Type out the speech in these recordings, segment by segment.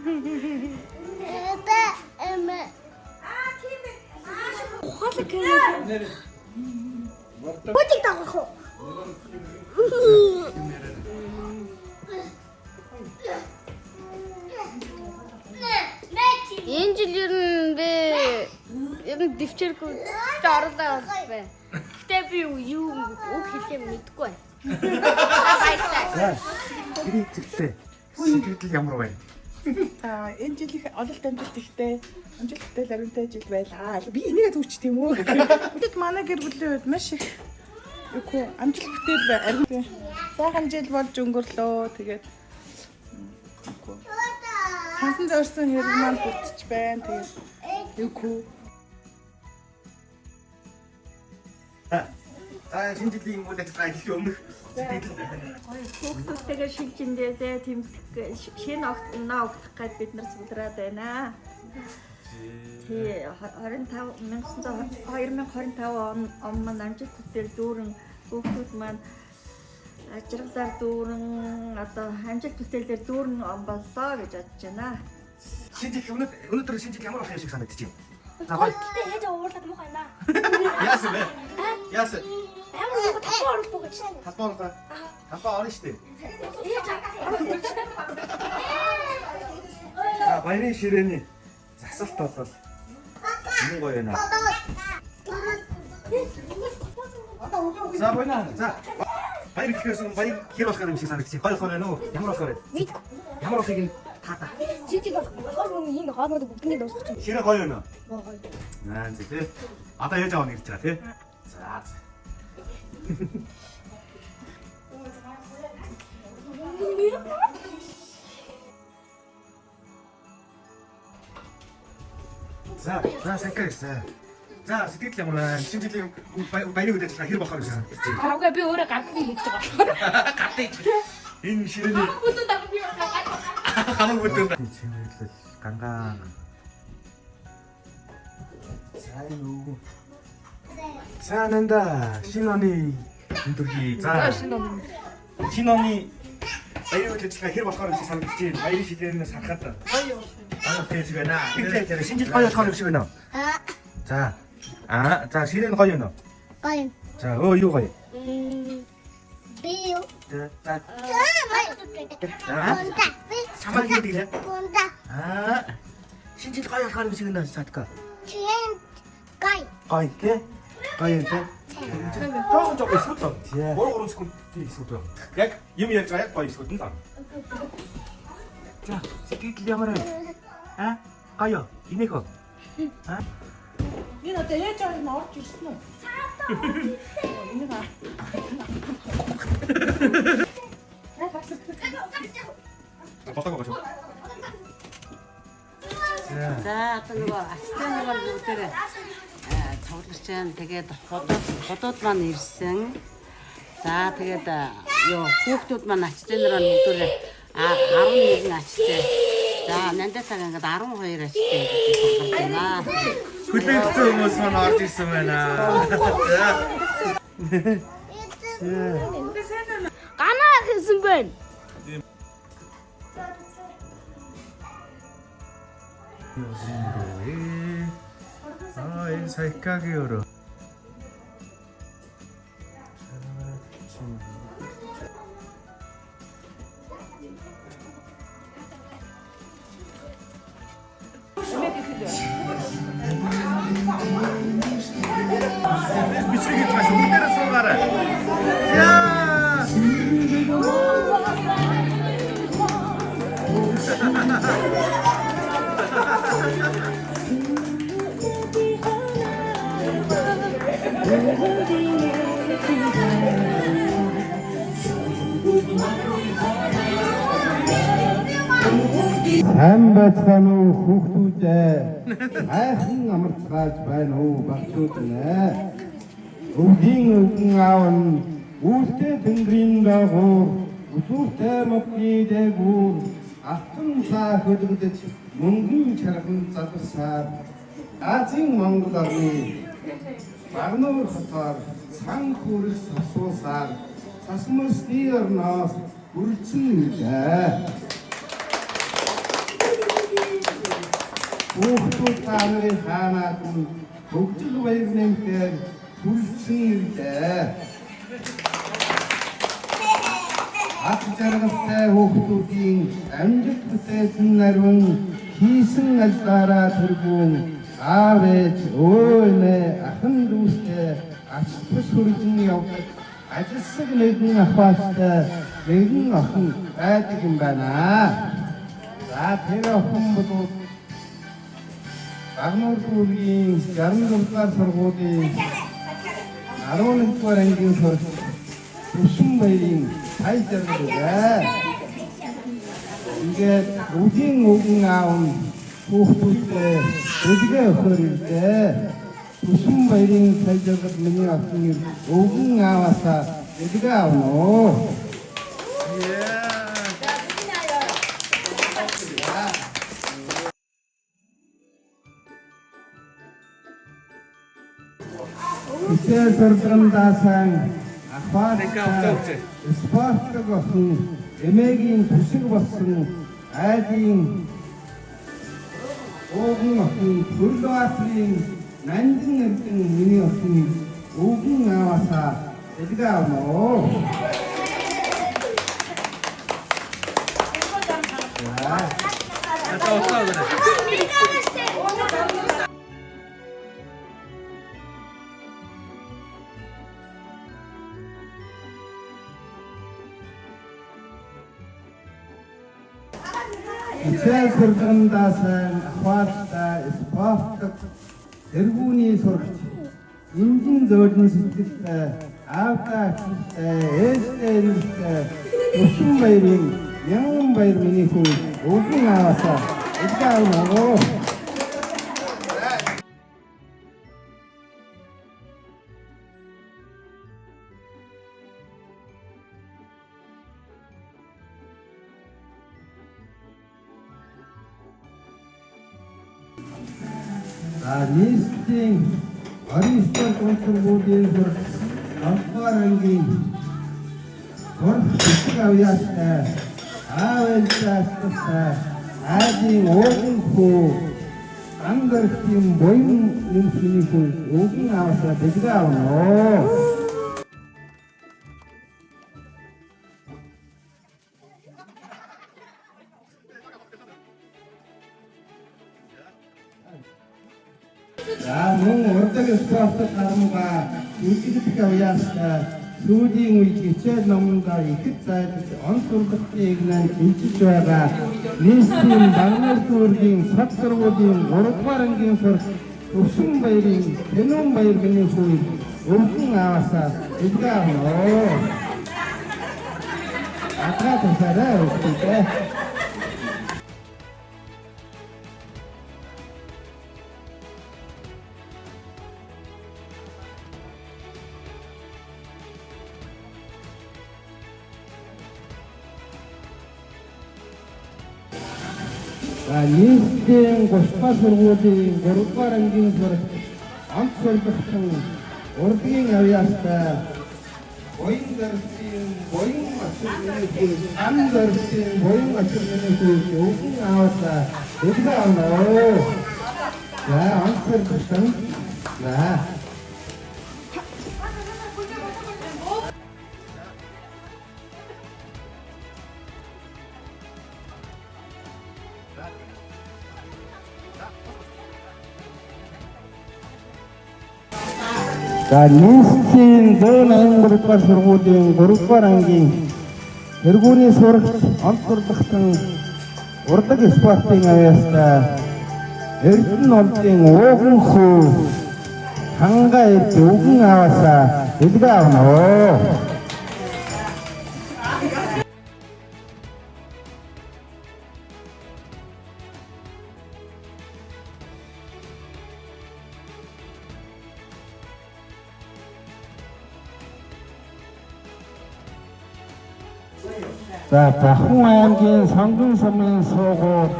Путик тагах уу? Энэ жил ер нь дэвчээргүй орлоо байна. Гэтэ би юу үг хэлээ мэдэхгүй байна. Баярлалаа. Ирээд зэрлээ. Сэтгэл ямар байна? Энэ жилийн ололт амжилт ихтэй. Амжилттай лавинтай жил байлаа. Би энийгээ түүч тийм үү? Тэд манай гэр бүлийн үед маш их амжилт бүтээл арим. Сайхан жил болж өнгөрлөө. Тэгээд хансан зорьсон хэрэг маань бүтэж байна. Тэгээд юу шинэ жилийн үйл ажиллагаа их өмнөх сэтгэл Хүүхдүүдтэйгээ шилжиндээ тэмдэг шинэ огтноо огтох гээд бид нар цуглараад байна. Тий 2025 он маань амжилт бүтээл дүүрэн хүүхдүүд маань ажиглаар дүүрэн одоо амжилт бүтээлээр дүүрэн он боллоо гэж бодож байна. шинэ жил өнөөдөр шинэ жил ямар болох юм шиг санагдчих юм. Тэгтээ яаж уурлаад муухай наа. Яасан бэ? Яасан? Амар нэг тапаа орлоо гэж. Талбай орно. Талбай орно шүү дээ. За баярын ширээний засалт бол энэ гоё байна. За байна. За баяр гэхээс баяр хэр болох юм шиг санагдчих. Гоё болох байна уу? Ямар болох вэ? Ямар болохыг нь таата. Жижиг болохоор энэ хоолнууд бүгднийг дуусгах чинь. Ширээ гоё байна уу? Гоё. Аа зэ тий. Одоо яаж авах гэж байгаа тий? За. За сакайсаа. За сэтгэл ямар байна? Шинэ жилийн баярын үйл ажиллагаа хэр болох вэ? Тавга би өөрөө гардыг хийж байгаа. Гартыг. Энэ ширээний хамаг бүтэнд. Чинэлэл гангаан. Сайн уу? Цаананда шинэ оны өдрөгийг за шинэ оны баярын үйл ажиллагаа хэр болохоор юм шиг санагдаж байна. Баярын шилжээрнээс харахад гоё тийм байна. Тэгэхээр шинэ жил гоё болохоор юм шиг байна. За за ширээ нь гоё юм уу? Гоё. За юу гоё? Би юу? За Гонда. самар гэдэг лээ. Гонда. Шинэ жил гоё болохоор юм шиг байна садка. Чин гай. Гоё тий. Гоё тий. Жоо эсвэл тий. 3 секунд эсвэл. Яг юм яаж байгаа яг гоё эсвэл нь л. За сэтгэл ямар вэ? Гоё. Инех үү? Энэ одоо яаж авах нь орж ирсэн үү? Энэ Батаг байгаа шүү. За одоо нөгөө астын нөгөө бүгдээр цугларч जैन тэгээд хотод маань ирсэн. За тэгээд юу хүүхдүүд маань ачтын нар бүгдээр 11 ачтай. За нандасаг ингээд 12 ачтай гэж байна. Хүлээлтсэн хүмүүс маань орж ирсэн байна. Ганаа хийсэн байна. Энэ сайкагийн өрөө. Бичгийг маш үнээр суугаарай. Яа! Сайн байцгаана уу хүүхдүүдээ хайхан амарцгааж байна уу багчууд нэ өвгийн өвгөн аав нь үлдээ тэнгэрийн дагуур усуртай мөкний дээгүүр алтан цаа хөлөгдөж мөнгөн чарган залсаар Азийн Монгол орны Багнуур хотоор сан хүрэх сасуусаар сасмөсний орноос үргэлжлэн илээ. хүүхдүүд та нарын хаанаад нь хөгжил баяр нэмхээр хүрсэн ирлээ. Ат жаргалтай хүүхдүүдийн амжилт бүтээсэн нарийн хийсэн алдараа тэргүүн аав ээж өвөө ахын дүүстэй ачтас хүргэн явдаг ажилсаг нэгэн ахваастай нэгэн охин байдаг юм байна. За тэр охин бол Агнуур дүүргийн 64 дугаар сургуулийн 11 дугаар ангийн сурагч Өсөн баярын хай жаргал үү. Ингээд үгийн өгөн аав нь хүүхдүүдтэй өдгөө өгөхөр ирлээ. Өсөн баярын хай жаргал миний охин өгөн ааваасаа өдгөө авна уу. Итэл сургамдаасан ахваатай спортог охин эмээгийн төсөг болсон айдын өвгөн охин Түрлбаатарын Нандин эрдэн миний охин өвгөн ааваасаа эдгээ авна уу. Итэл сургамдаасан ахваатай спортог тэргүүний сурагч инжин зөөлөн сэтгэлтэй аавтай ахтай ээжтэй нэртэй Өсөн баярын мянган баяр миний хүү өвгөн ааваасаа эдгээ авна уу. Нийслэлийн 29 дугаар сургуулийн сурагч 7 дугаар ангийн сурагч авьяастай аав ээжтэй айдын өвгөн хүү ангартын буян нэмсний хүү өвгөн ааваасаа эдгээ авна уу. За мөн урдаг спорт харамга үжилтг авьяастай сүүлийн үед хичээл номондоо ихэд зайлж он сургалтын игнанд хилжиж байгаа нийслэлийн Багнаар дүүргийн сад сургуулийн 3 дугаар ангийн сурагч Өсөн баярын Тэнүүн баяр миний хүү өвгөн ааваасаа эдгээ авна уу. Атгаа тусаарай өгчтэй. Нийслэлийн 30 дугаар сургуулийн 3 дугаар ангийн сурагч онц сургалтын урдгийн авьяастай буян дөрвийн буян ачааллын ам дөрвийн буян ачааллын өвгөн ааваасаа эдгээ авна уу. За онц сургалтын за нийслэлийн 183 дугаар сургуулийн 3 дугаар ангийн тэргүүний сурагч онц сургалтын урдаг спортын авьяастай Эрдэнэ олдын өвгөн хүү хангаа эрд өвгөн ааваасаа эдгээ авна уу. За Бахан аймгийн Сонгон сумын суугуул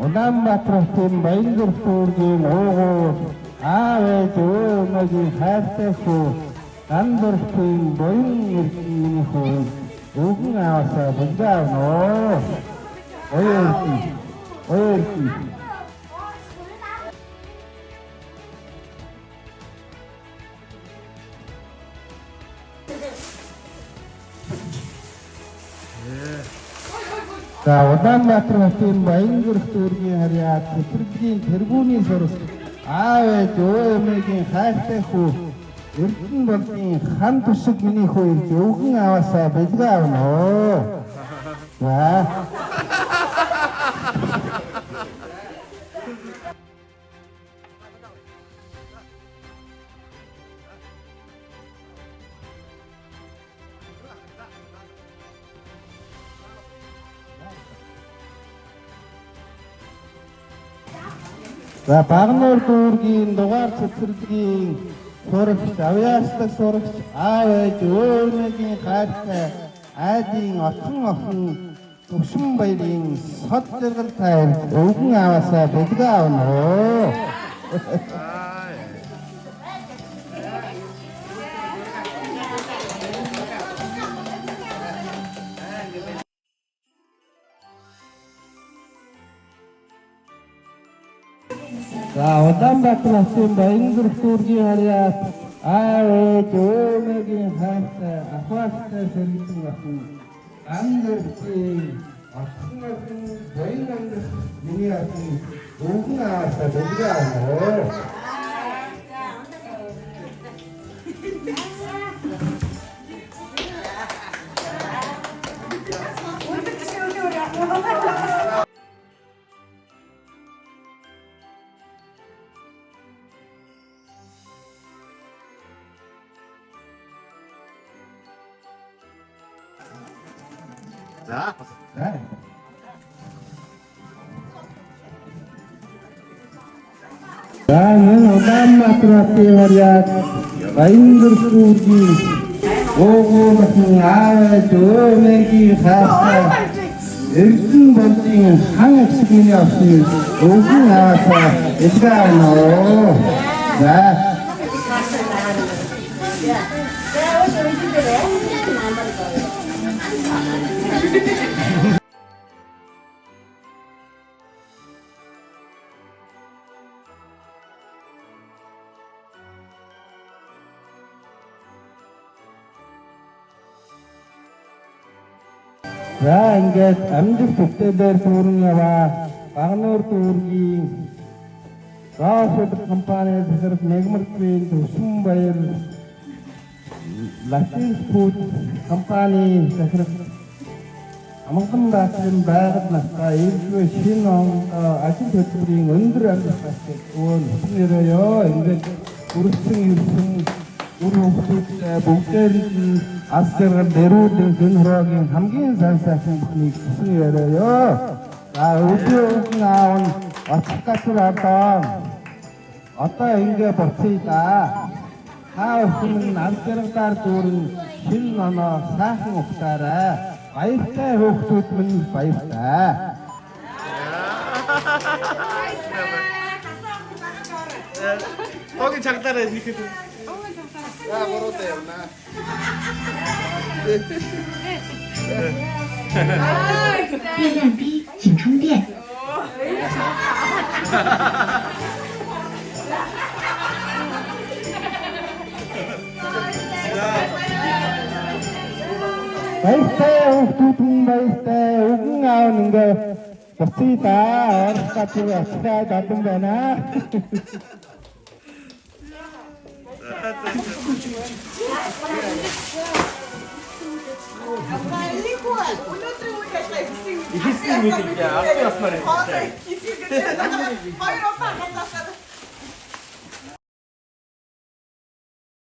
Улаанбаатар хотын Баянгэр дүүргийн уугуул аав ээж өвөөгийн хайртай хүү Гандуртын буян эрдэнэ хүү өвгөн ааваасаа эдгээ авна уу. Ой За Улаанбаатар хотын Баянгэрх дүүргийн харьяа Тэврийн тэргүүний сурс аав ээж өө эмээгийн хайртай хүү Эрдэнэ болдын хан тушиг миний хүү ирж өвгөн аваасаа бэлгээ авна оо. За За Багнуур дүүргийн дугаар цэцэрлэгийн сурагч авьяасдаг сурагч аав ээж өөрнөгийн хайртай айдын охин Төвшин баярын сод жаргалтай өвгөн аваасаа бэлгээ авна оо. За Улаанбаатар хотын Баянгэрх дүүргийн харьяа аав ээж өөрнөгийн хайртай ахваастай сэргэн охин Ангэрхийн охин Баянгэрх миний охин өвгөн аваасаа бэлгээ авна оо. За энэ Улаанбаатар хотын харьяа Баянгэрх дүүргийн өвгөн аав ээж өөрнөгийн хайртай Эрдэнэ болдын хан тушиг миний охин өвгөн аваасаа бэлгээ авна оо. За За ингээд амжилт бүтээлээр дүүрэн яваа Багнуур дүүргийн Госод компани зэрэг Мегмартын Төвшин баяр Латин фуд компани зэрэг Амгалан баатрын байгаль настай иргэн шинэ он ажил хөтөлбөрийн өндөр амжилттай өгөн нэрөө ингээд бүрсэн ирсэн үр хөвгүүдтэй бүгдээр асгаргал дэрүүдийн хэн хорогийн хамгийн сайн сайхан бүхнийг хүсэн яриа. За өдөрөн аав нь оцгатар одоо ингээ боцъё да. Хаа хүн амтэргаар дүүрэн шин ноноо сайхан ухтаарай. Баяртай хөвгүүд минь баяртай. Тогийн чагтаараа хийхэд. Аа бороотой явна. 电量低，请充电。 Баяртай хөвгүүд баяртай өвгөн аав ингээ боцъё да. Орхотыг оцгоод адсан байна. Ихсэн мэт яа. Авсан яснаар юм. Хоёр удаа хандаад